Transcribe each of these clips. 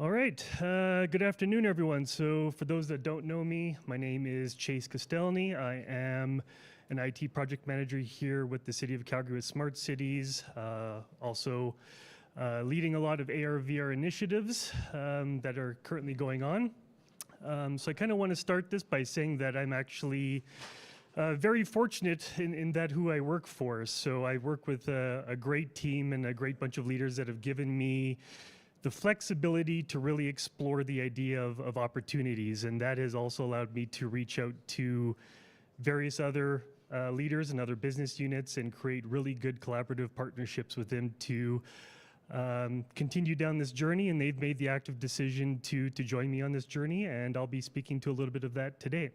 All right, good afternoon, everyone. So for those that don't know me, my name is Chase Castelny. I am an IT project manager here with the City of Calgary with Smart Cities, also leading a lot of AR/VR initiatives that are currently going on. So I kind of want to start this by saying that I'm actually very fortunate in that who I work for. So I work with a great team and a great bunch of leaders that have given me the flexibility to really explore the idea of opportunities. And that has also allowed me to reach out to various other leaders and other business units and create really good collaborative partnerships with them to continue down this journey. And they've made the active decision to join me on this journey. And I'll be speaking to a little bit of that today.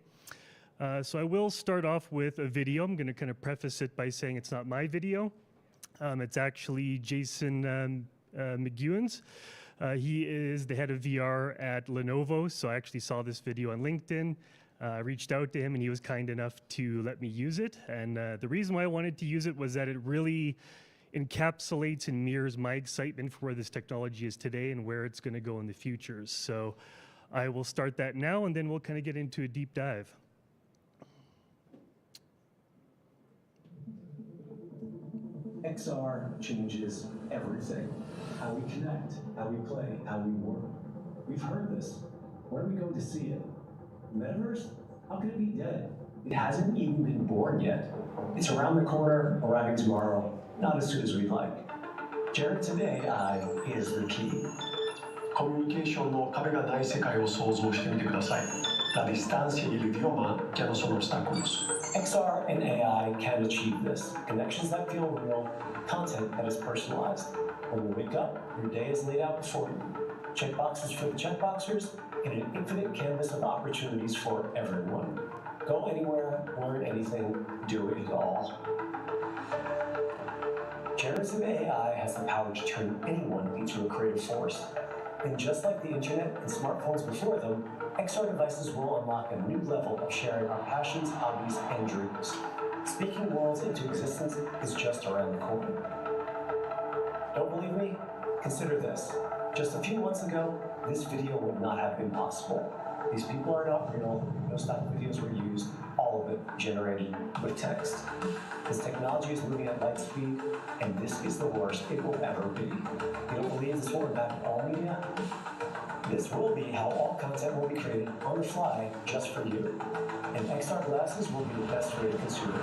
So I will start off with a video. I'm going to kind of preface it by saying it's not my video. It's actually Jason McEwen's. He is the head of VR at Lenovo, so I actually saw this video on LinkedIn, reached out to him, and he was kind enough to let me use it. And the reason why I wanted to use it was that it really encapsulates and mirrors my excitement for where this technology is today and where it's going to go in the future. So I will start that now, and then we'll kind of get into a deep dive. XR changes everything. How we connect, how we play, how we work. We've heard this. Where are we going to see it? Metaverse? How could it be dead? It hasn't even been born yet. It's around the corner, arriving tomorrow, not as soon as we'd like. Generative AI is the key. コミュニケーションの壁がない世界を想像してみてください。La distancia y el idioma ya no son obstáculos. XR and AI can achieve this. Connections that feel real, content that is personalized. When you wake up, your day is laid out before you. Checkboxes for the checkboxers, and an infinite canvas of opportunities for everyone. Go anywhere, learn anything, do it all. Generative AI has the power to turn anyone into a creative force. And just like the internet and smartphones before them, XR devices will unlock a new level of sharing our passions, hobbies, and dreams. Speaking worlds into existence is just around the corner. Don't believe me? Consider this. Just a few months ago, this video would not have been possible. These people are not real, no stock videos were used, all of it generated with text. This technology is moving at light speed, and this is the worst it will ever be. You don't believe this will impact all media? This will be how all content will be created on the fly just for you. And XR glasses will be the best way to consume it.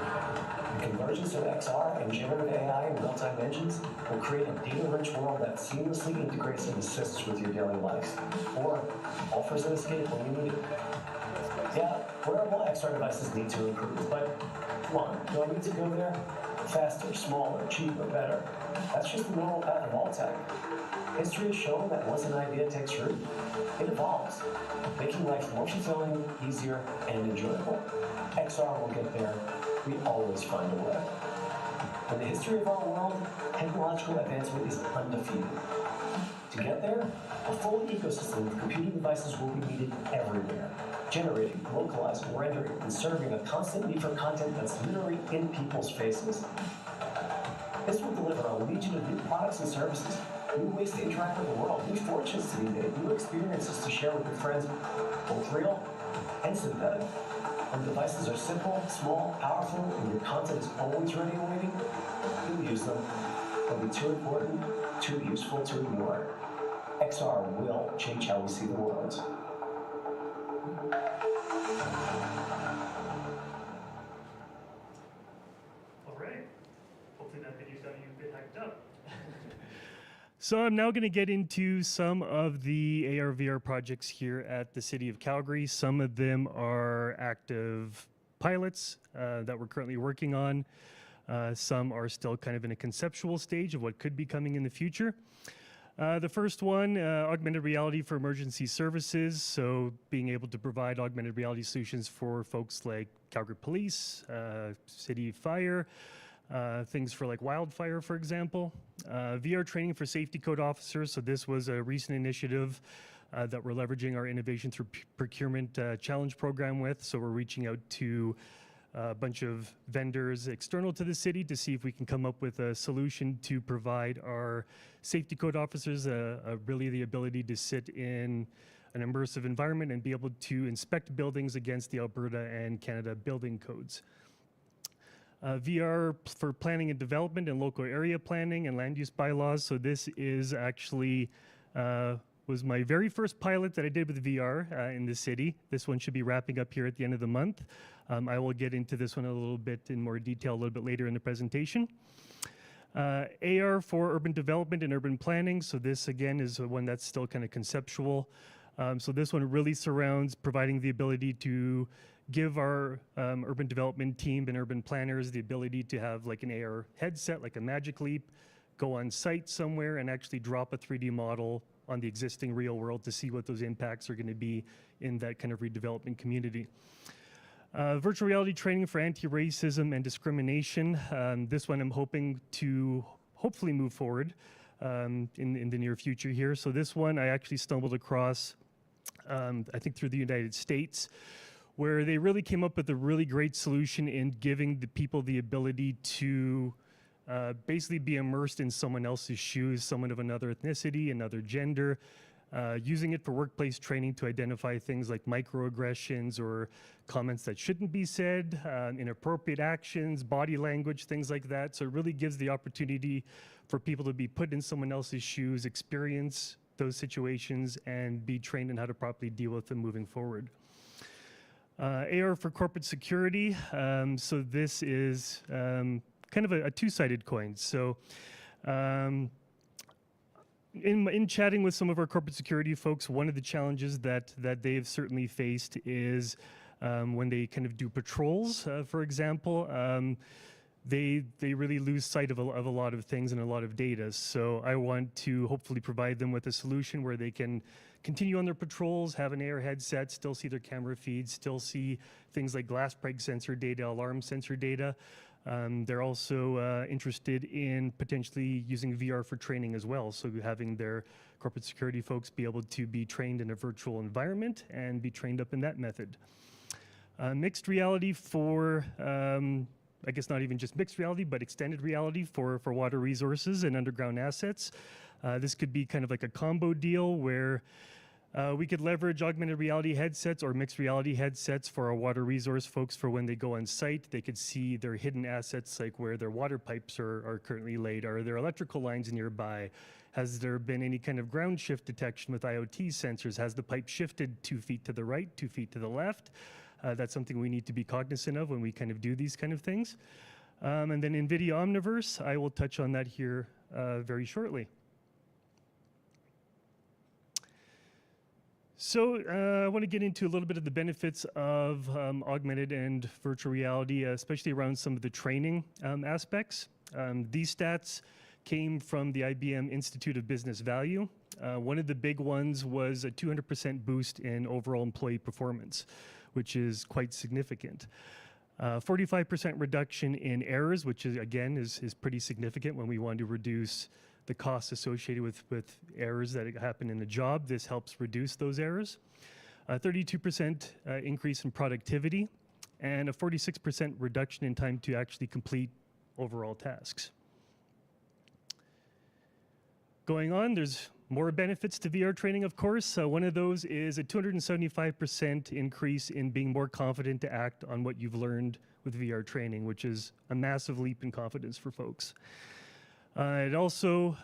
The convergence of XR and generative AI and real-time engines will create a data-rich world that seamlessly integrates and assists with your daily life, or offers an escape when you need it. Yeah, wearable XR devices need to improve, but come on, do I need to go there? Faster, smaller, cheaper, better. That's just the normal path of all tech. History has shown that once an idea takes root, it evolves, making life more fulfilling, easier, and enjoyable. XR will get there. We always find a way. In the history of our world, technological advancement is undefeated. To get there, a full ecosystem of computing devices will be needed everywhere, generating, localizing, rendering, and serving a constant need for content that's literally in people's faces. This will deliver a legion of new products and services, new ways to interact with the world, new fortunes to be made, new experiences to share with your friends, both real and synthetic. When devices are simple, small, powerful, and your content is always ready and waiting, you'll use them. They'll be too important, too useful to ignore. XR will change how we see the world. All right. Hopefully that video got you a bit hyped up. So I'm now going to get into some of the AR/VR projects here at the City of Calgary. Some of them are active pilots that we're currently working on. Some are still kind of in a conceptual stage of what could be coming in the future. The first one, augmented reality for emergency services. So being able to provide augmented reality solutions for folks like Calgary Police, City Fire, things for like wildfire, for example. VR training for safety code officers. So this was a recent initiative that we're leveraging our innovation through procurement challenge program with. So we're reaching out to a bunch of vendors external to the city to see if we can come up with a solution to provide our safety code officers really the ability to sit in an immersive environment and be able to inspect buildings against the Alberta and Canada building codes. VR for planning and development and local area planning and land use bylaws. So this is actually was my very first pilot that I did with VR in the city. This one should be wrapping up here at the end of the month. I will get into this one a little bit in more detail a little bit later in the presentation. AR for urban development and urban planning. So this again is one that's still kind of conceptual. So this one really surrounds providing the ability to give our urban development team and urban planners the ability to have like an AR headset, like a Magic Leap, go on site somewhere and actually drop a 3D model on the existing real world to see what those impacts are going to be in that kind of redevelopment community. Virtual reality training for anti-racism and discrimination. This one I'm hoping to hopefully move forward in the near future here. So this one I actually stumbled across, I think through the United States, where they really came up with a really great solution in giving the people the ability to basically be immersed in someone else's shoes, someone of another ethnicity, another gender, using it for workplace training to identify things like microaggressions or comments that shouldn't be said, inappropriate actions, body language, things like that. So it really gives the opportunity for people to be put in someone else's shoes, experience those situations, and be trained in how to properly deal with them moving forward. AR for corporate security. So this is kind of a two-sided coin. So in chatting with some of our corporate security folks, one of the challenges that they've certainly faced is when they kind of do patrols, for example, they really lose sight of a lot of things and a lot of data. So I want to hopefully provide them with a solution where they can continue on their patrols, have an AR headset, still see their camera feeds, still see things like glass break sensor data, alarm sensor data. They're also interested in potentially using VR for training as well. So having their corporate security folks be able to be trained in a virtual environment and be trained up in that method. Mixed reality for, I guess not even just mixed reality, but extended reality for water resources and underground assets. This could be kind of like a combo deal where we could leverage augmented reality headsets or mixed reality headsets for our water resource folks for when they go on site. They could see their hidden assets, like where their water pipes are currently laid. Are there electrical lines nearby? Has there been any kind of ground shift detection with IoT sensors? Has the pipe shifted 2 feet to the right, 2 feet to the left? That's something we need to be cognizant of when we kind of do these kind of things. And then NVIDIA Omniverse, I will touch on that here very shortly. So I want to get into a little bit of the benefits of augmented and virtual reality, especially around some of the training aspects. These stats came from the IBM Institute of Business Value. One of the big ones was a 200% boost in overall employee performance, which is quite significant. 45% reduction in errors, which is, again is pretty significant when we want to reduce the costs associated with errors that happen in a job. This helps reduce those errors. 32% increase in productivity, and a 46% reduction in time to actually complete overall tasks. Going on, there's more benefits to VR training, of course. One of those is a 275% increase in being more confident to act on what you've learned with VR training, which is a massive leap in confidence for folks. It also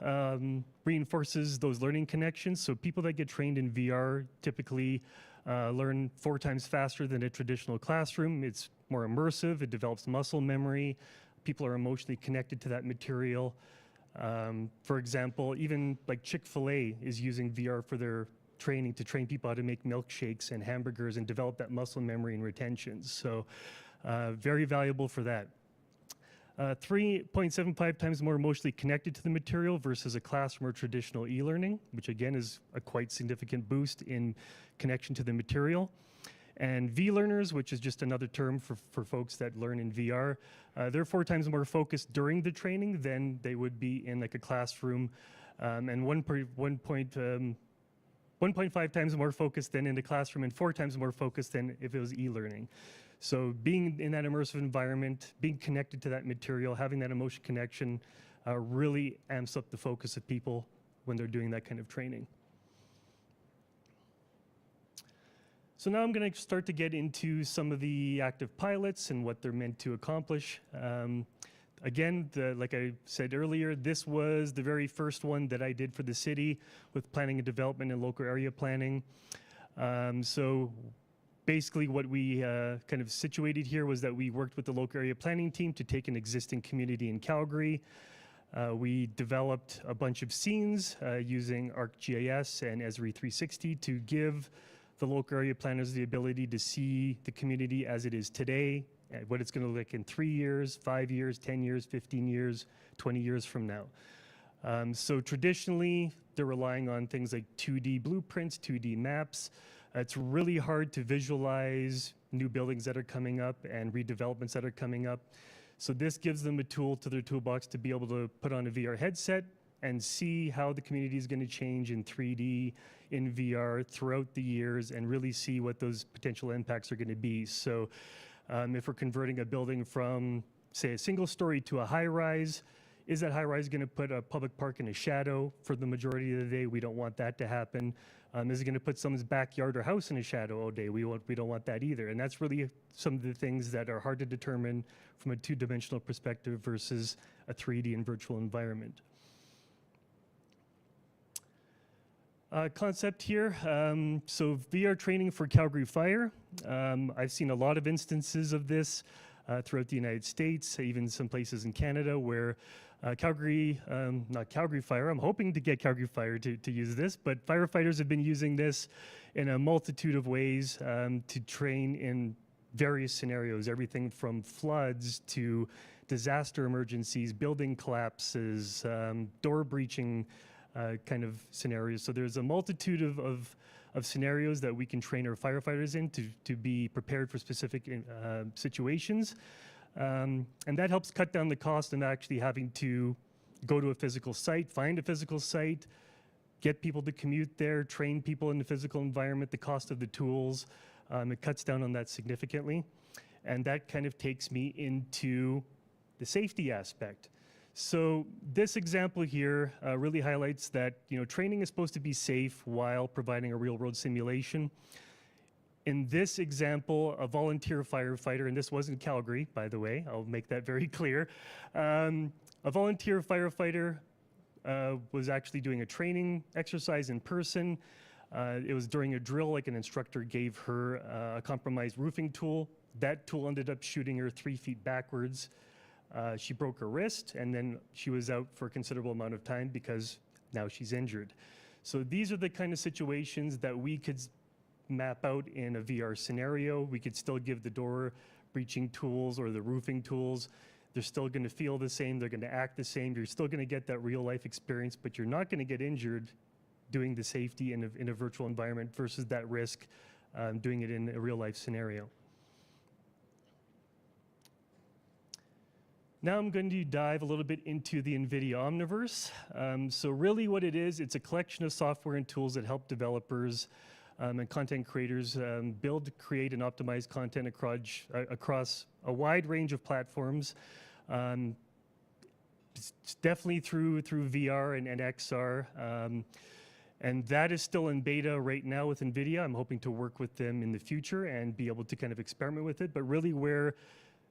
reinforces those learning connections. So people that get trained in VR typically learn 4 times faster than a traditional classroom. It's more immersive. It develops muscle memory. People are emotionally connected to that material. For example, even like Chick-fil-A is using VR for their training to train people how to make milkshakes and hamburgers and develop that muscle memory and retention. So very valuable for that. 3.75 times more emotionally connected to the material versus a classroom or traditional e-learning, which again is a quite significant boost in connection to the material. And V-learners, which is just another term for folks that learn in VR, they're 4 times more focused during the training than they would be in like a classroom, and 1.5 times more focused than in the classroom, and 4 times more focused than if it was e-learning. So being in that immersive environment, being connected to that material, having that emotion connection really amps up the focus of people when they're doing that kind of training. So now I'm going to start to get into some of the active pilots and what they're meant to accomplish. Again, like I said earlier, this was the very first one that I did for the city with planning and development and local area planning. So basically what we kind of situated here was that we worked with the local area planning team to take an existing community in Calgary. We developed a bunch of scenes using ArcGIS and Esri 360 to give the local area planners the ability to see the community as it is today, what it's going to look like in 3 years, 5 years, 10 years, 15 years, 20 years from now. So traditionally, they're relying on things like 2D blueprints, 2D maps. It's really hard to visualize new buildings that are coming up and redevelopments that are coming up. So this gives them a tool to their toolbox to be able to put on a VR headset and see how the community is going to change in 3D, in VR throughout the years, and really see what those potential impacts are going to be. So if we're converting a building from, say, a single story to a high rise, is that high rise going to put a public park in a shadow for the majority of the day? We don't want that to happen. Is it going to put someone's backyard or house in a shadow all day? We don't want that either. And that's really some of the things that are hard to determine from a two-dimensional perspective versus a 3D and virtual environment. Concept here, so VR training for Calgary Fire. I've seen a lot of instances of this throughout the United States, even some places in Canada where not Calgary Fire, I'm hoping to get Calgary Fire to use this, but firefighters have been using this in a multitude of ways to train in various scenarios, everything from floods to disaster emergencies, building collapses, door breaching, kind of scenarios. So there's a multitude of scenarios that we can train our firefighters in to be prepared for specific situations. And that helps cut down the cost of actually having to go to a physical site, find a physical site, get people to commute there, train people in the physical environment, the cost of the tools. It cuts down on that significantly. And that kind of takes me into the safety aspect. So this example here really highlights that training is supposed to be safe while providing a real-world simulation. In this example, a volunteer firefighter, and this was in Calgary, by the way, I'll make that very clear. A volunteer firefighter was actually doing a training exercise in person. It was during a drill, like an instructor gave her a compromised roofing tool. That tool ended up shooting her 3 feet backwards. She broke her wrist, and then she was out for a considerable amount of time because now she's injured. So these are the kind of situations that we could map out in a VR scenario. We could still give the door breaching tools or the roofing tools. They're still going to feel the same. They're going to act the same. You're still going to get that real life experience, but you're not going to get injured doing the safety in a virtual environment versus that risk doing it in a real life scenario. Now I'm going to dive a little bit into the NVIDIA Omniverse. So really what it is, it's a collection of software and tools that help developers and content creators build, create, and optimize content across a wide range of platforms. Definitely through VR and XR. And that is still in beta right now with NVIDIA. I'm hoping to work with them in the future and be able to kind of experiment with it. But really where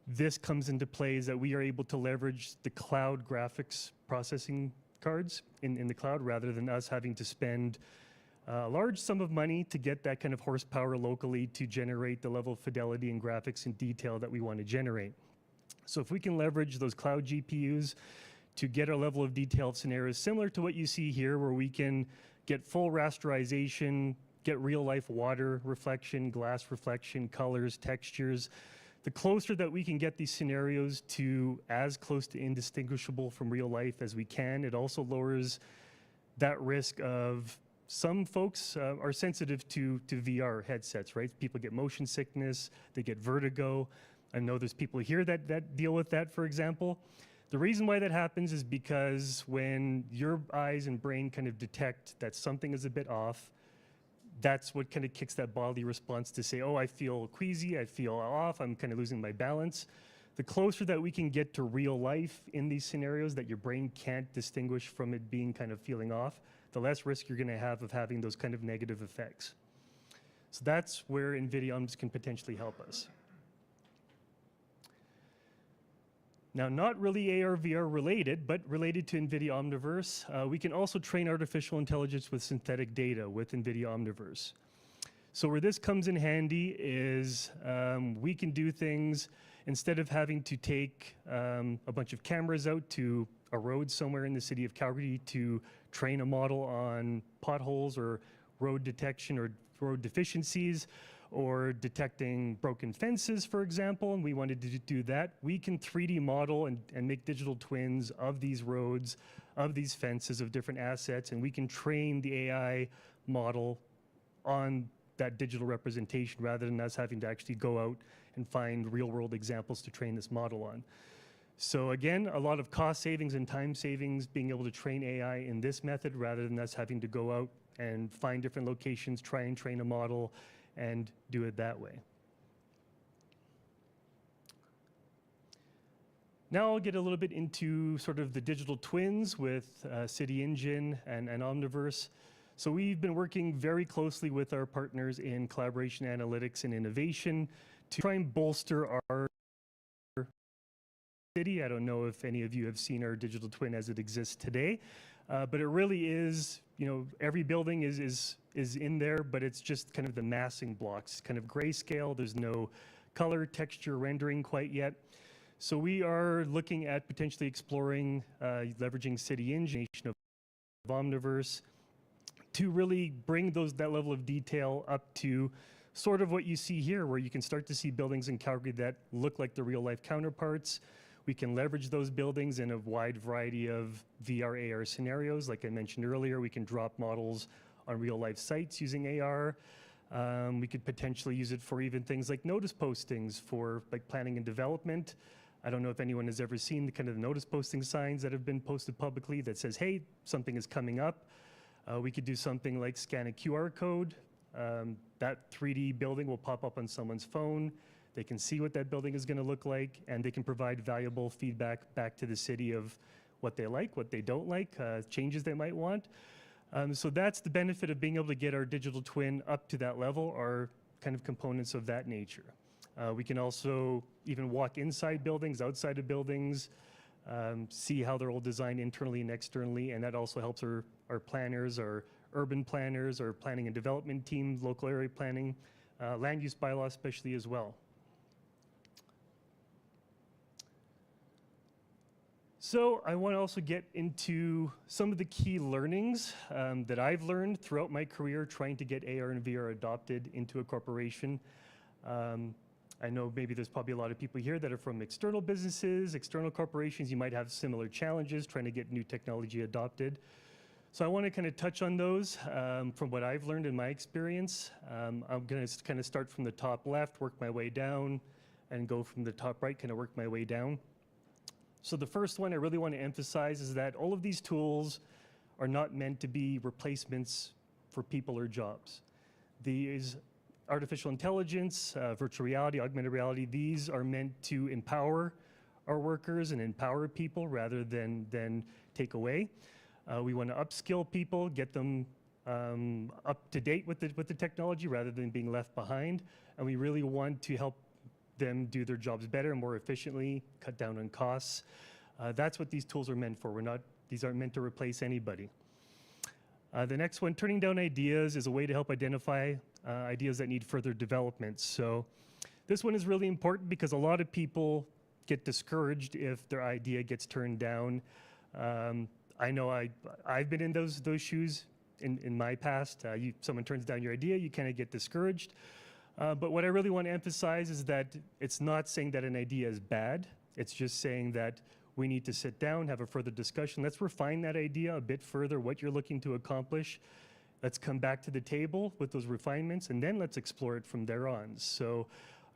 this comes into play is that we are able to leverage the cloud graphics processing cards in the cloud rather than us having to spend a large sum of money to get that kind of horsepower locally to generate the level of fidelity and graphics and detail that we want to generate. So if we can leverage those cloud GPUs to get our level of detail of scenarios similar to what you see here, where we can get full rasterization, get real life water reflection, glass reflection, colors, textures. The closer that we can get these scenarios to as close to indistinguishable from real life as we can, it also lowers that risk of some folks are sensitive to VR headsets, right? People get motion sickness, they get vertigo. I know there's people here that deal with that, for example. The reason why that happens is because when your eyes and brain kind of detect that something is a bit off, that's what kind of kicks that bodily response to say, oh, I feel queasy, I feel off, I'm kind of losing my balance. The closer that we can get to real life in these scenarios that your brain can't distinguish from it being kind of feeling off, the less risk you're going to have of having those kind of negative effects. So that's where NVIDIA Omniverse can potentially help us. Now, not really AR, VR related, but related to NVIDIA Omniverse, we can also train artificial intelligence with synthetic data with NVIDIA Omniverse. So where this comes in handy is we can do things instead of having to take a bunch of cameras out to a road somewhere in the city of Calgary to train a model on potholes or road detection or road deficiencies, or detecting broken fences, for example, and we wanted to do that. We can 3D model and make digital twins of these roads, of these fences, of different assets, and we can train the AI model on that digital representation rather than us having to actually go out and find real-world examples to train this model on. So again, a lot of cost savings and time savings being able to train AI in this method rather than us having to go out and find different locations, try and train a model, and do it that way. Now I'll get a little bit into sort of the digital twins with City Engine and Omniverse. So we've been working very closely with our partners in collaboration, analytics, and innovation to try and bolster our city. I don't know if any of you have seen our digital twin as it exists today, but it really is, you know, every building is in there, but it's just kind of the massing blocks, kind of grayscale. There's no color, texture, rendering quite yet. So we are looking at potentially exploring leveraging City Engine of Omniverse to really bring that level of detail up to sort of what you see here, where you can start to see buildings in Calgary that look like the real life counterparts. We can leverage those buildings in a wide variety of VR, AR scenarios. Like I mentioned earlier, we can drop models on real life sites using AR. We could potentially use it for even things like notice postings for like planning and development. I don't know if anyone has ever seen the kind of notice posting signs that have been posted publicly that says, hey, something is coming up. We could do something like scan a QR code. That 3D building will pop up on someone's phone. They can see what that building is going to look like, and they can provide valuable feedback back to the city of what they like, what they don't like, changes they might want. So that's the benefit of being able to get our digital twin up to that level, are kind of components of that nature. We can also even walk inside buildings, outside of buildings, see how they're all designed internally and externally, and that also helps our planners, our urban planners, our planning and development team, local area planning, land use bylaw especially as well. So I want to also get into some of the key learnings that I've learned throughout my career trying to get AR and VR adopted into a corporation. I know maybe there's probably a lot of people here that are from external businesses, external corporations. You might have similar challenges trying to get new technology adopted. So I want to kind of touch on those from what I've learned in my experience. I'm going to kind of start from the top left, work my way down, and go from the top right, kind of work my way down. So the first one I really want to emphasize is that all of these tools are not meant to be replacements for people or jobs. These artificial intelligence, virtual reality, augmented reality, these are meant to empower our workers and empower people rather than take away. We want to upskill people, get them up to date with the technology rather than being left behind. And we really want to help them do their jobs better and more efficiently, cut down on costs. That's what these tools are meant for. These aren't meant to replace anybody. The next one, turning down ideas, is a way to help identify ideas that need further development. So this one is really important because a lot of people get discouraged if their idea gets turned down. I know I've been in those shoes in my past. Someone turns down your idea, you kind of get discouraged. But what I really want to emphasize is that it's not saying that an idea is bad. It's just saying that we need to sit down, have a further discussion. Let's refine that idea a bit further, what you're looking to accomplish. Let's come back to the table with those refinements, and then let's explore it from there on. So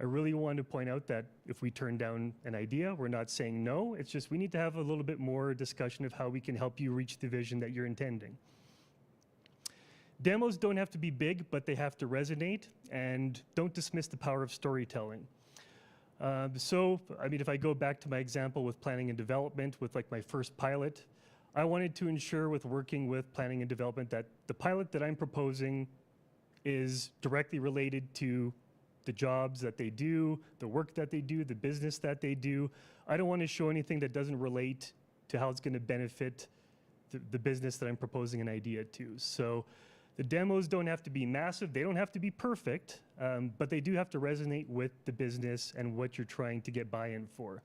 I really want to point out that if we turn down an idea, we're not saying no. It's just we need to have a little bit more discussion of how we can help you reach the vision that you're intending. Demos don't have to be big, but they have to resonate, and don't dismiss the power of storytelling. So, I mean, if I go back to my example with planning and development, with like my first pilot, I wanted to ensure with working with planning and development that the pilot that I'm proposing is directly related to the jobs that they do, the work that they do, the business that they do. I don't want to show anything that doesn't relate to how it's going to benefit the business that I'm proposing an idea to. So the demos don't have to be massive, they don't have to be perfect, but they do have to resonate with the business and what you're trying to get buy-in for.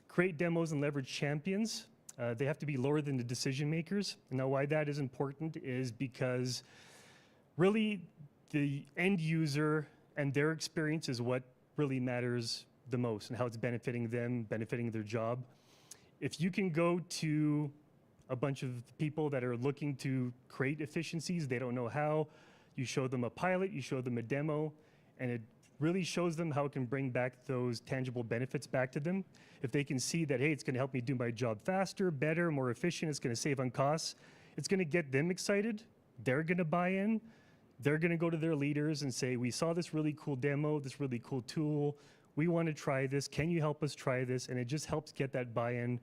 Create demos and leverage champions. They have to be lower than the decision makers. Now, why that is important is because really the end user and their experience is what really matters the most and how it's benefiting them, benefiting their job. If you can go to a bunch of people that are looking to create efficiencies, they don't know how, you show them a pilot, you show them a demo, and it really shows them how it can bring back those tangible benefits back to them. If they can see that, hey, it's gonna help me do my job faster, better, more efficient, it's gonna save on costs, it's gonna get them excited, they're gonna buy in, they're gonna go to their leaders and say, we saw this really cool demo, this really cool tool, we wanna try this, can you help us try this? And it just helps get that buy-in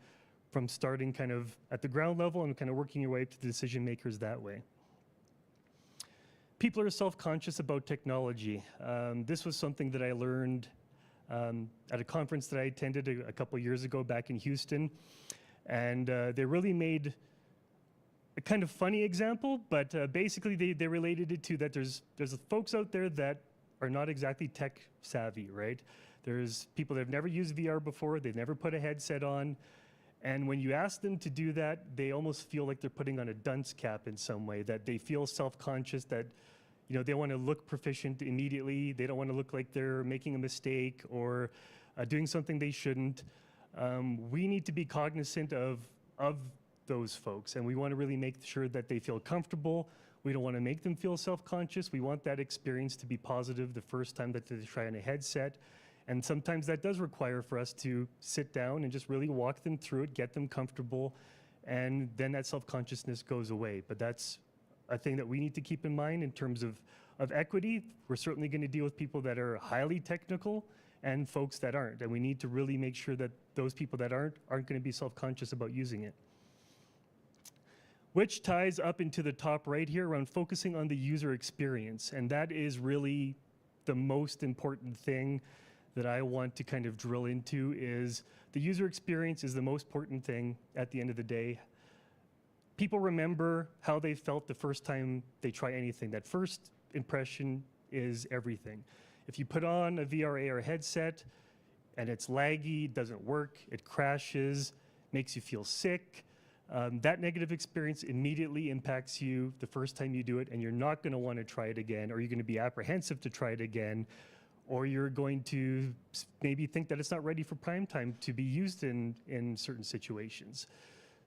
from starting kind of at the ground level and kind of working your way up to the decision makers that way. People are self-conscious about technology. This was something that I learned at a conference that I attended a couple years ago back in Houston. And they really made a kind of funny example, but basically they related it to that there's folks out there that are not exactly tech savvy, right? There's people that have never used VR before, they've never put a headset on, and when you ask them to do that, they almost feel like they're putting on a dunce cap in some way, that they feel self-conscious, that they want to look proficient immediately, they don't want to look like they're making a mistake or doing something they shouldn't. We need to be cognizant of those folks, and we want to really make sure that they feel comfortable. We don't want to make them feel self-conscious. We want that experience to be positive the first time that they try on a headset. And sometimes that does require for us to sit down and just really walk them through it, get them comfortable, and then that self-consciousness goes away. But that's a thing that we need to keep in mind in terms of equity. We're certainly going to deal with people that are highly technical and folks that aren't. And we need to really make sure that those people that aren't going to be self-conscious about using it. Which ties up into the top right here around focusing on the user experience. And that is really the most important thing that I want to kind of drill into. Is the user experience is the most important thing at the end of the day. People remember how they felt the first time they try anything. That first impression is everything. If you put on a VR AR headset and it's laggy, doesn't work, it crashes, makes you feel sick, that negative experience immediately impacts you the first time you do it, and you're not going to want to try it again, or you're going to be apprehensive to try it again, or you're going to maybe think that it's not ready for prime time to be used in certain situations.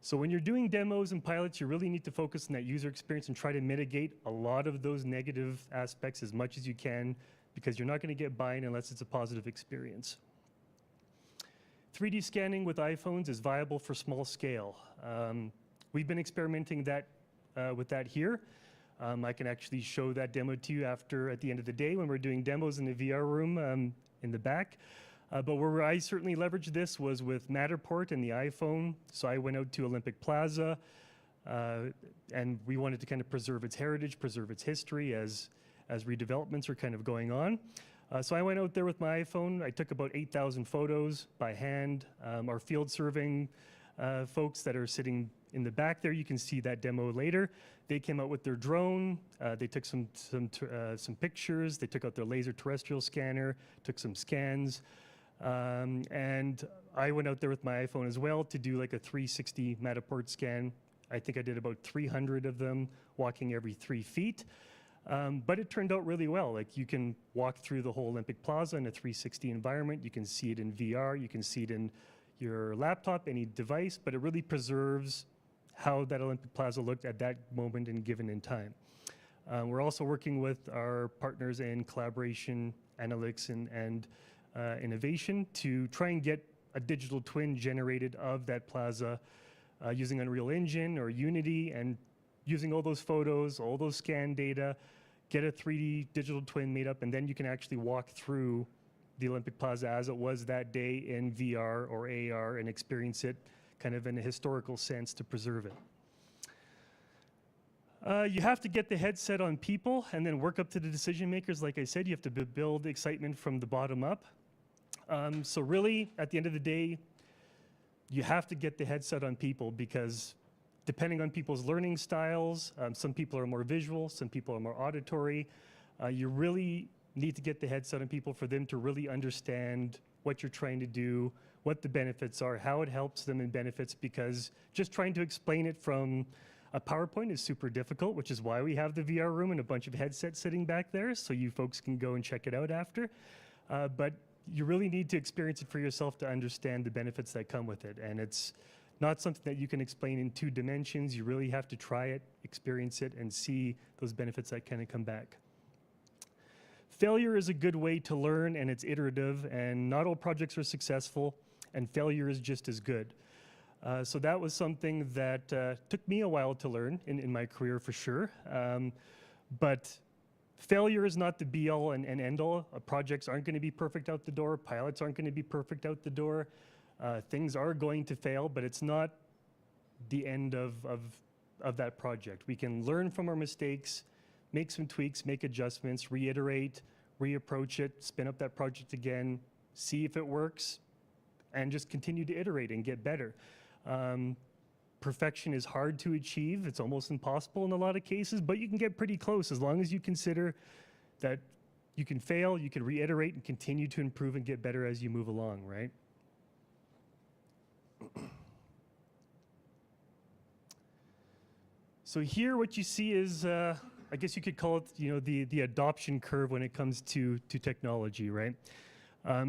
So when you're doing demos and pilots, you really need to focus on that user experience and try to mitigate a lot of those negative aspects as much as you can, because you're not going to get buy-in unless it's a positive experience. 3D scanning with iPhones is viable for small scale. We've been experimenting with that here. I can actually show that demo to you at the end of the day when we're doing demos in the VR room in the back. But where I certainly leveraged this was with Matterport and the iPhone. So I went out to Olympic Plaza, and we wanted to kind of preserve its heritage, preserve its history as redevelopments are kind of going on. So I went out there with my iPhone. I took about 8,000 photos by hand. Our field serving folks that are sitting in the back there, you can see that demo later. They came out with their drone. They took some pictures. They took out their laser terrestrial scanner, took some scans. And I went out there with my iPhone as well to do like a 360 Matterport scan. I think I did about 300 of them, walking every 3 feet. But it turned out really well. Like, you can walk through the whole Olympic Plaza in a 360 environment. You can see it in VR. You can see it in your laptop, any device, but it really preserves how that Olympic Plaza looked at that moment and given in time. We're also working with our partners in collaboration, analytics, and innovation to try and get a digital twin generated of that plaza using Unreal Engine or Unity, and using all those photos, all those scan data, get a 3D digital twin made up, and then you can actually walk through the Olympic Plaza as it was that day in VR or AR and experience it kind of in a historical sense to preserve it. You have to get the headset on people and then work up to the decision makers. Like I said, you have to build excitement from the bottom up. So really, at the end of the day, you have to get the headset on people because depending on people's learning styles, some people are more visual, some people are more auditory. You really need to get the headset on people for them to really understand what you're trying to do, what the benefits are, how it helps them in benefits, because just trying to explain it from a PowerPoint is super difficult, which is why we have the VR room and a bunch of headsets sitting back there so you folks can go and check it out after. But you really need to experience it for yourself to understand the benefits that come with it. And it's not something that you can explain in 2 dimensions. You really have to try it, experience it, and see those benefits that kind of come back. Failure is a good way to learn, and it's iterative, and not all projects are successful, and failure is just as good. So that was something that took me a while to learn in my career for sure. But failure is not the be-all and end-all. Projects aren't going to be perfect out the door. Pilots aren't going to be perfect out the door. Things are going to fail, but it's not the end of that project. We can learn from our mistakes, make some tweaks, make adjustments, reiterate, reapproach it, spin up that project again, see if it works, and just continue to iterate and get better. Perfection is hard to achieve. It's almost impossible in a lot of cases, but you can get pretty close as long as you consider that you can fail, you can reiterate and continue to improve and get better as you move along, right? So here what you see is, I guess you could call it, the adoption curve when it comes to technology, right?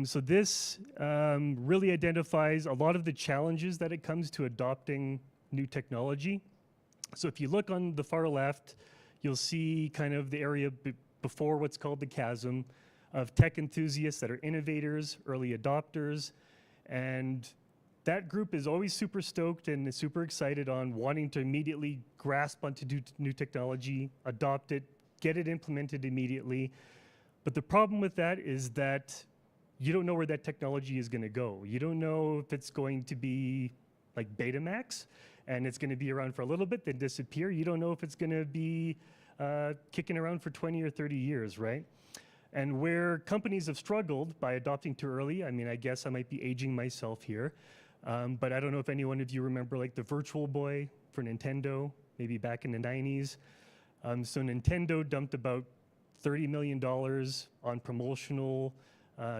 So this really identifies a lot of the challenges that it comes to adopting new technology. So if you look on the far left, you'll see kind of the area before what's called the chasm of tech enthusiasts that are innovators, early adopters, and that group is always super stoked and is super excited on wanting to immediately grasp onto new technology, adopt it, get it implemented immediately. But the problem with that is that you don't know where that technology is going to go. You don't know if it's going to be like Betamax and it's going to be around for a little bit, then disappear. You don't know if it's going to be kicking around for 20 or 30 years, right? And where companies have struggled by adopting too early, I mean, I guess I might be aging myself here, but I don't know if any one of you remember like the Virtual Boy for Nintendo, maybe back in the 90s. So Nintendo dumped about $30 million on promotional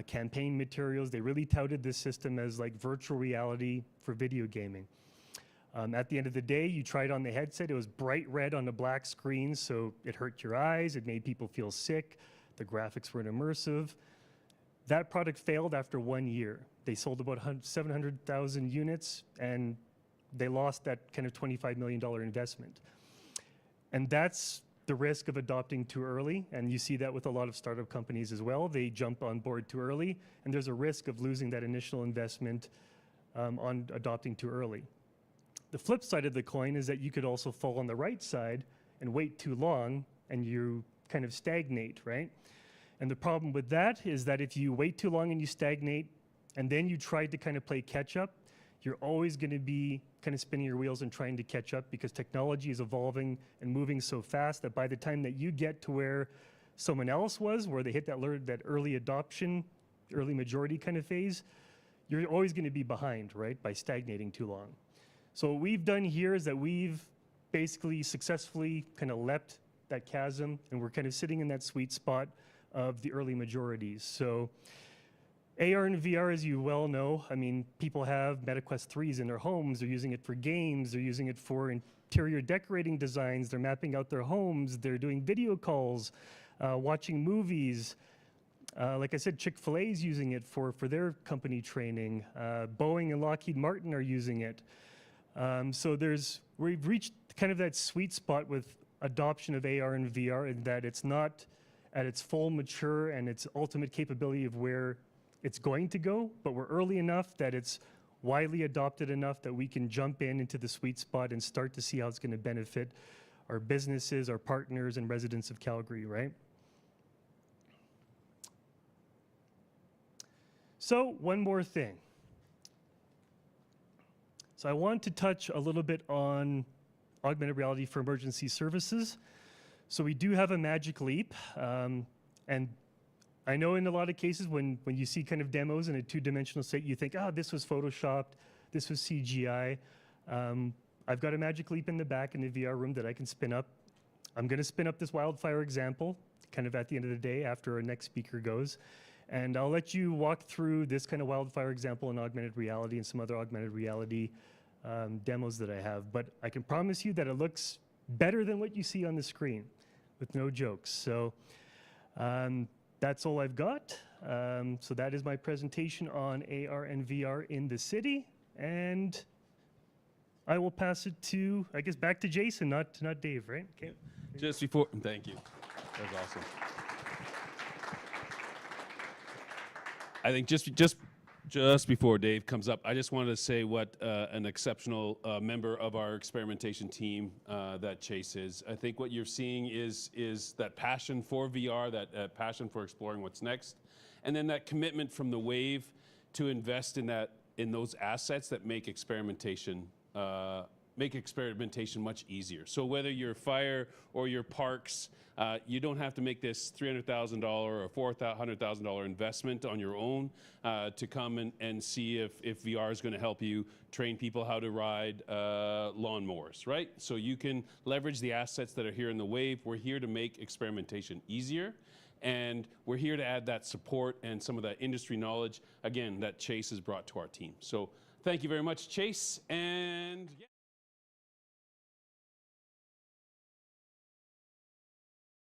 campaign materials. They really touted this system as like virtual reality for video gaming. At the end of the day, you tried on the headset, it was bright red on a black screen, so it hurt your eyes, it made people feel sick, the graphics weren't immersive. That product failed after 1 year. They sold about 700,000 units, and they lost that kind of $25 million investment. And that's the risk of adopting too early, and you see that with a lot of startup companies as well. They jump on board too early, and there's a risk of losing that initial investment on adopting too early. The flip side of the coin is that you could also fall on the right side and wait too long, and you kind of stagnate, right? And the problem with that is that if you wait too long and you stagnate, and then you try to kind of play catch up, you're always going to be kind of spinning your wheels and trying to catch up because technology is evolving and moving so fast that by the time that you get to where someone else was, where they hit that early adoption, early majority kind of phase, you're always going to be behind, right, by stagnating too long. So what we've done here is that we've basically successfully kind of leapt that chasm, and we're kind of sitting in that sweet spot of the early majorities. So AR and VR, as you well know, I mean, people have MetaQuest 3s in their homes, they're using it for games, they're using it for interior decorating designs, they're mapping out their homes, they're doing video calls, watching movies. Like I said, Chick-fil-A is using it for their company training. Boeing and Lockheed Martin are using it. So we've reached kind of that sweet spot with adoption of AR and VR in that it's not at its full mature and its ultimate capability of where it's going to go, but we're early enough that it's widely adopted enough that we can jump into the sweet spot and start to see how it's going to benefit our businesses, our partners, and residents of Calgary, right? So one more thing. So I want to touch a little bit on augmented reality for emergency services. So we do have a magic leap, and I know in a lot of cases when you see kind of demos in a two-dimensional state, you think, oh, this was photoshopped, this was CGI. I've got a magic leap in the back in the VR room that I can spin up. I'm going to spin up this wildfire example kind of at the end of the day after our next speaker goes. And I'll let you walk through this kind of wildfire example in augmented reality and some other augmented reality demos that I have. But I can promise you that it looks better than what you see on the screen, with no jokes. So that's all I've got. So that is my presentation on AR and VR in the city. And I will pass it to, I guess, back to Jason, not Dave, right? Okay. Just before, thank you. That was awesome. I think just before Dave comes up, I just wanted to say what an exceptional member of our experimentation team that Chase is. I think what you're seeing is that passion for VR, that passion for exploring what's next, and then that commitment from the Wave to invest in those assets that make experimentation much easier. So whether you're fire or your parks, you don't have to make this $300,000 or $400,000 investment on your own to come and see if VR is going to help you train people how to ride lawnmowers, right? So you can leverage the assets that are here in the Wave. We're here to make experimentation easier, and we're here to add that support and some of that industry knowledge, again, that Chase has brought to our team. So thank you very much, Chase, and yeah.